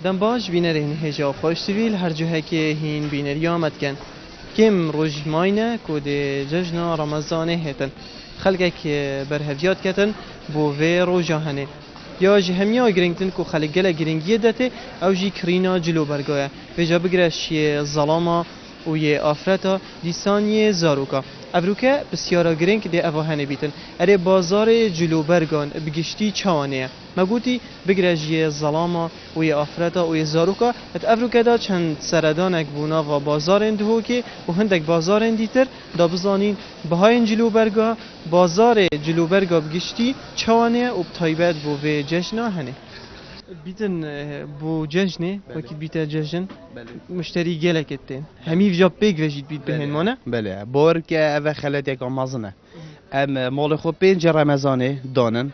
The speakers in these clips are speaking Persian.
دم باش بینر این هجا خوش سویل هر جهه که هین بینر یامد کن کم روز ماینه کود جشن رمضان هتن خلقه که برهفیات کتن بو و روزا هنه یا جهمیا گرینگتن کو خلق گله گرینگیه دته او جی کرینا جلو برگاه و جا بگرش یه ظلاما و یه آفرتا دیسانی زاروکا افروکه بسیارا گرینگ ده اوهنه بیتن اره بازار جلو برگان بگشتی چوانه مگوتی بگرش یه ظلاما و یه آفرتا و یه زاروکا ات افروکه دا چند سردانک بونا و بازار اندهو که و هندک بازار اندیتر دا بزانین بهای جلو برگاه بازار جلو برگاه بگشتی چوانه و بطایبت بو و جشنا هنه بیتن بو جشنه وقتی بیت جشن مشتری گله کتین همی وجا پیک وجید بیت بهن مانه بله بور که اوه خلط یک آمازنه ام مال خو پنج رمضانه دانن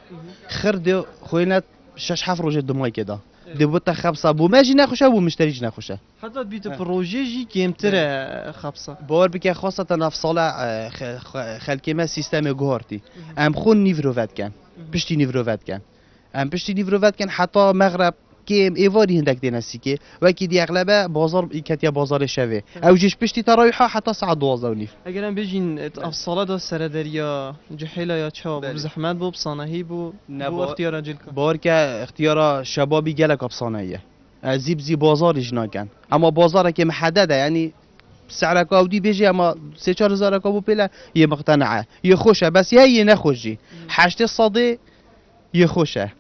خرد خوینت شش هفت روز دمای که دا دبوت خبصه بو ماجی نخوشه بو مشتریج نخوشه حتی بیت پروژه جی کمتره خبصه بور بکه خاصة نفصال خلکی ما سیستم گوهرتی ام خون نیوروت کن پشتی نیوروت کن ام پشتی نیوروت کن حتی مغرب کم ایواری هندک دینستی که وکی دی اغلبه بازار ایکتیا بازار شوه او جیش پشتی تراویحا حتی ساعت 12 و نیف اگرم بجین افصاله دا سردریا جحیلا یا چا بو زحمت بو بصانهی بو اختیار جلکا بار که اختیار شبابی گلک ابصانهیه زیب زی بازارش ناکن اما بازار که محدده یعنی سعرك اودي بيجي اما 3000 كابو بلا هي مقتنعه هي خوشه بس هي نخوجي حاجتي الصدي هي خوشه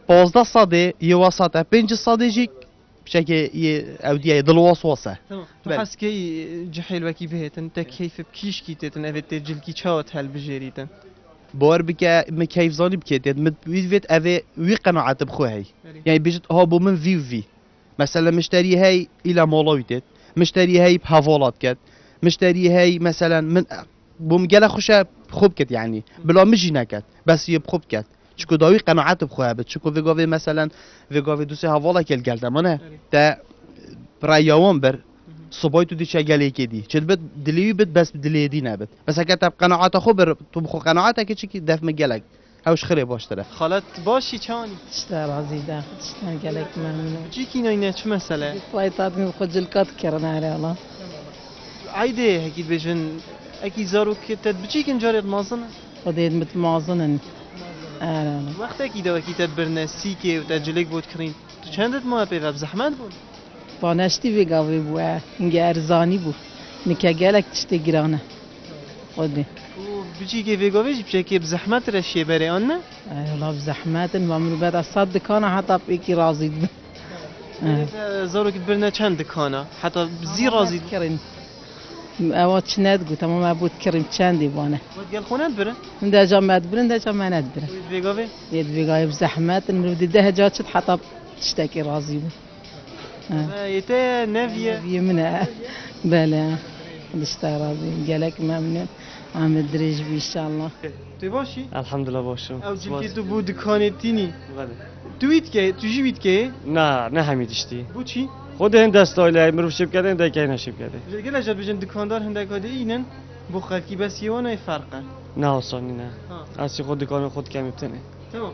15 صدي هي وسطه 5 صدي جيك بشكل اودي ضل وسوسه تمام بس كي جحيل وكي بهتن تا كيف بكيش كيتن افت جلكي تشاوت هل بجيريتن بور بك ما كيف زاني بكيت متفيت افي وي قناعه بخوهي يعني بيجت ها بو من في مثلا مشتري هاي الى مولويتت مشتري هاي بحفالات كت مشتري هاي مثلا من بومجلا خوشة خوب كت يعني بلا مجي نكت بس هي بخوب كت شكو داوي قناعات بخوها بت شكو فيجافي مثلا فيجافي دوسي حفالة كل جلده منه تا برايوان بر صباي تو دي شغالي كدي شد بت دليوي بت بس دلي دي نبت بس هكذا قناعات خبر تو بخو قناعاتك كي دف مجلك اوش خري باش ترى خالت باشي چاني اشتغل عزيزة اشتغل قالك ممنون جيكي ناينه چه مسألة فايتات من خد الكات كرنا على الله عايده هكيد بيجن اكيد زارو كتت بجيكن جاري مازن خديت متمازن على الله وقت اكيد وكي تدبرنا سيكي وتجلك بود كرين تو چندت ما بيبقى بزحمت بود بانشتي في قاوي بوا انجا ارزاني بو نكا قالك تشتي قرانه خدي بجيكي فيجوفيج بشكل بزحمت رشي بري أنا والله بزحمات المعمول بعد الصد انا حتى بيكي راضي زارو كبرنا چند دكانه حتى بزي راضي كريم اوات شناد قلت تمام ابوت كريم چندي بانه قال خونات بره من دا جامعات برن دا جامعات برن فيجوفي يد فيجاي بزحمات من بدي ده جات حتى تشتكي راضي بو يتا نافية منها بلا اشتغل راضي قالك ممنون عم الدريج بي ان شاء الله تباشي الحمد لله باشم او جلكي تو بو دكانتيني بله تويت كي تجيبيت كي نه همیدشتی بو چی خود این دستایل مروف شب کرده این دکی نشب کرده گله جات بجن دکاندار هندک هادی اینن بو خلکی بس یوانه فرقه نه آسانی نه اصلی خود دکان خود کم ابتنه تمام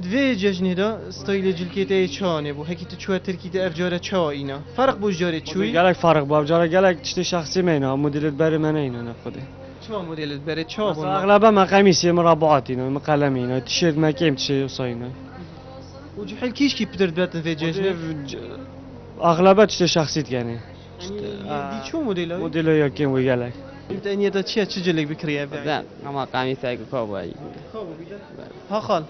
دوی جشنی دا ستایل جلکی تا چانه بو هکی تو چوه ترکی تا افجاره چا اینا فرق بو جاره چوی گلک فرق با جارا گلک چتی شخصی مینا مدلت بر من اینا نه خوده چا مدلت بره چا بو اغلبا ما قمیصی مربعات اینا ما قلم اینا تیشرت ما کیم تیشرت وصاینا و جو حل کیش کی پدرت باتن في جشنه اغلبا چتی شخصیت یعنی دی چو مدل مدل یا کیم و گلک انت اني دا چی جلک بکریه لا اما قميص كوباي ها خال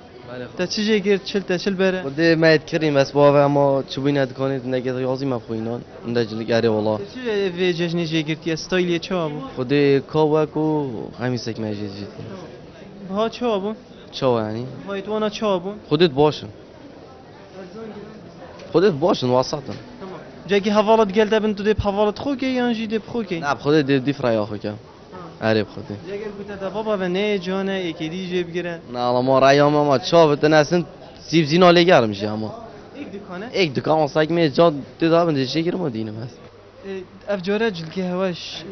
تا چی گرد چل بره بده ما يتكريم بس بابا اما چوبين دكانت نگه رياضي ما خوينان ندجل گره والله چی في جشنی گرتی استایل چا بو خود كوباكو قميصك ما جيت ها چا بو چاو يعني هایت وانا چا بو خودت باشن وسطا جاكي حوالت گلده بن تو دیپ حوالت خو کی یا جی دیپ خو کی لا خودت دي فرا يا اخوك عرب خودت جاكي گوته دا بابا و نه جانه یکی دی جیب گیره نه والله ما رأيهم ما چاو بتناسن سيب زينو لگرم مش اما یک دکانه یک دکان واسه می جا دیدم دیگه چه گیرم دینه بس افجاره جلکی هواش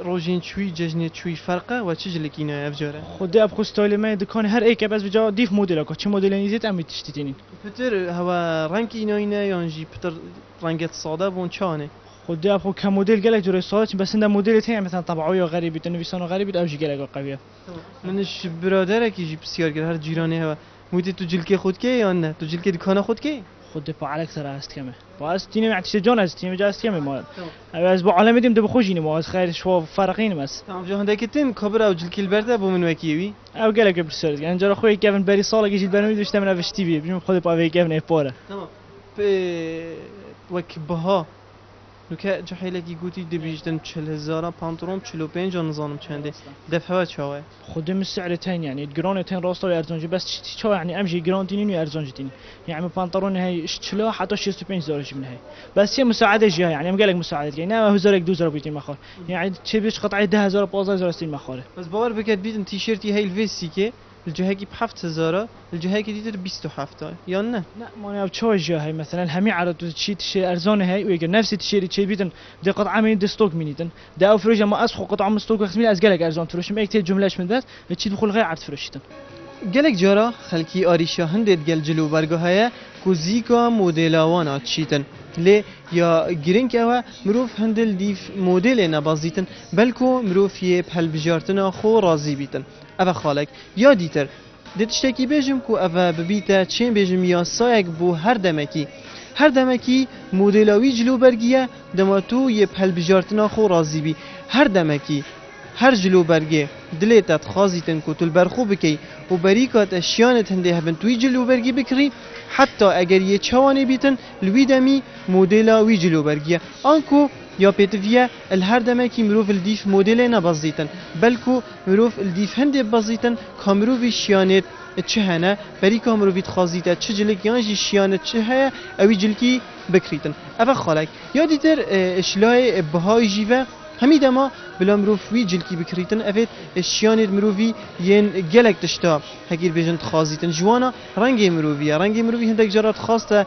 روژین چوی جژن چوی فرقه و چه جلکی نه افجاره خودی اب خوستایل ما دکان هر ایک بس بجا دیف مدل که چه مدل نیزید امی تشتینین پتر هوا رنگ اینا اینه یانجی پتر رنگت ساده بون چانه خودی اب خو که مدل گله جوری ساعت بس این مدل تیم مثلا طبعی یا غریبی تنویسان و غریبی اوجی گله قویه منش برادره کی جی بسیار گر هر جیرانه هوا مودی تو جلکی خود که یا نه تو جلکی دکان خود که خود په علک سره است کمه با است تینه معتش جان است تینه جاست کمه ما از با عالم دیم ده بخوجینی ما از خیر شو فرقین مس تمام جهان دکتن کبر او جلکی البرده بو من وکیوی او گله که برسرد یعنی جرا خوی کیفن بری سال گیجید برنامه داشتم من افشتی بی بجم خود با وی کیفن اپاره تمام وک بها لوکه جحیلکی گوتی دبیجدن 40,000 پانترون 45 نظام چنده دفعه چاوه خود من السعر تين يعني الجرون تين راسل ارزانجي بس شو يعني امشي جرون تين وارزانجي تين يعني بنطلون هي اشتلا حتى 65 زوج من هي بس هي مساعده جهه يعني قال لك مساعده يعني هو زرق دوزر بيتي مخار يعني تشبيش قطعه 10,000 15,000 ستين مخاره بس باور بكت بيدن تيشيرتي هاي الفيسي كي الجهه كي ب 7,000 الجهه كي ديتر 27 يا نه لا ما انا بتشوي جهه مثلا همي على تشي ارزان هي ويجي نفس التيشيرت تشي بيتن دي قطعه من دي ستوك مينيتن ده او فروج ما اسخو قطعه من ستوك خصمي از قالك ارزان فروش ما يكتب جملهش من ذات تشي دخول غير عرض فروشتن گلک جارا خلکی آریشا هندت گل جلو برگاهایه کو زیکا مدلاوانا چیتن لی یا گرین که و مروف هندل دیف مدل نبازیتن بلکو مروف یه پل بجارتنا خو رازی بیتن اوه خالک یا دیتر دتشتکی بیجم کو اوه ببیته چین بیجم یا سایک بو هر دمکی مدلاوی جلو برگیه دماتو یه پل بجارتنا خو رازی بی هر دمکی هر جلو برگه دلیتت خازیتن که تل برخو بکی و بریکات اشیانت هنده هبن توی جلو برگی بکری حتی اگر یه چوانی بیتن لوی دمی مدلا وی جلو برگیه آنکو یا پیتویه الهر دمکی مروف الدیف مدل نبازیتن بلکو مروف الدیف هنده بازیتن کامروفی شیانت چه هنه بری کامروفیت خازیته چه جلک یانجی شیانت چه هیا اوی جلکی بکریتن اوه خالک یا دیتر اشلای بهای جیوه همیده ما بلا مروفی جلکی بکریتن افت اشیانت مروفی ین گلک تشتا هگیر بیجند خازیتن جوانا رنگ مروفی هندک جارات خواسته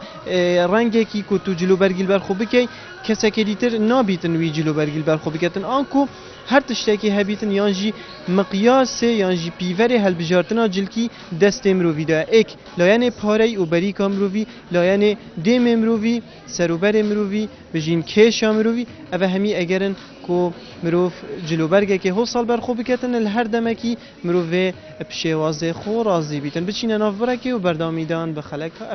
رنگی کی کو تو جلو برگیل برخو بکی کسی که دیتر نابیتن وی جلو برگیل برخو بکتن آنکو هر تشتکی هبیتن یانجی مقیاس یانجی پیوری هل بجارتنا جلکی دست مروفی دا ایک لایان پاره و بریکا مروفی لایان دیم مروفی سروبر مروفی بجین کش مروفی اوه همی اگرن کو مروف جلو برگه که هو سال برخو بکتن الهر دمکی مروف بشوازه خو رازی بیتن بچینه ناف برکه و بردامیدان بخلک ها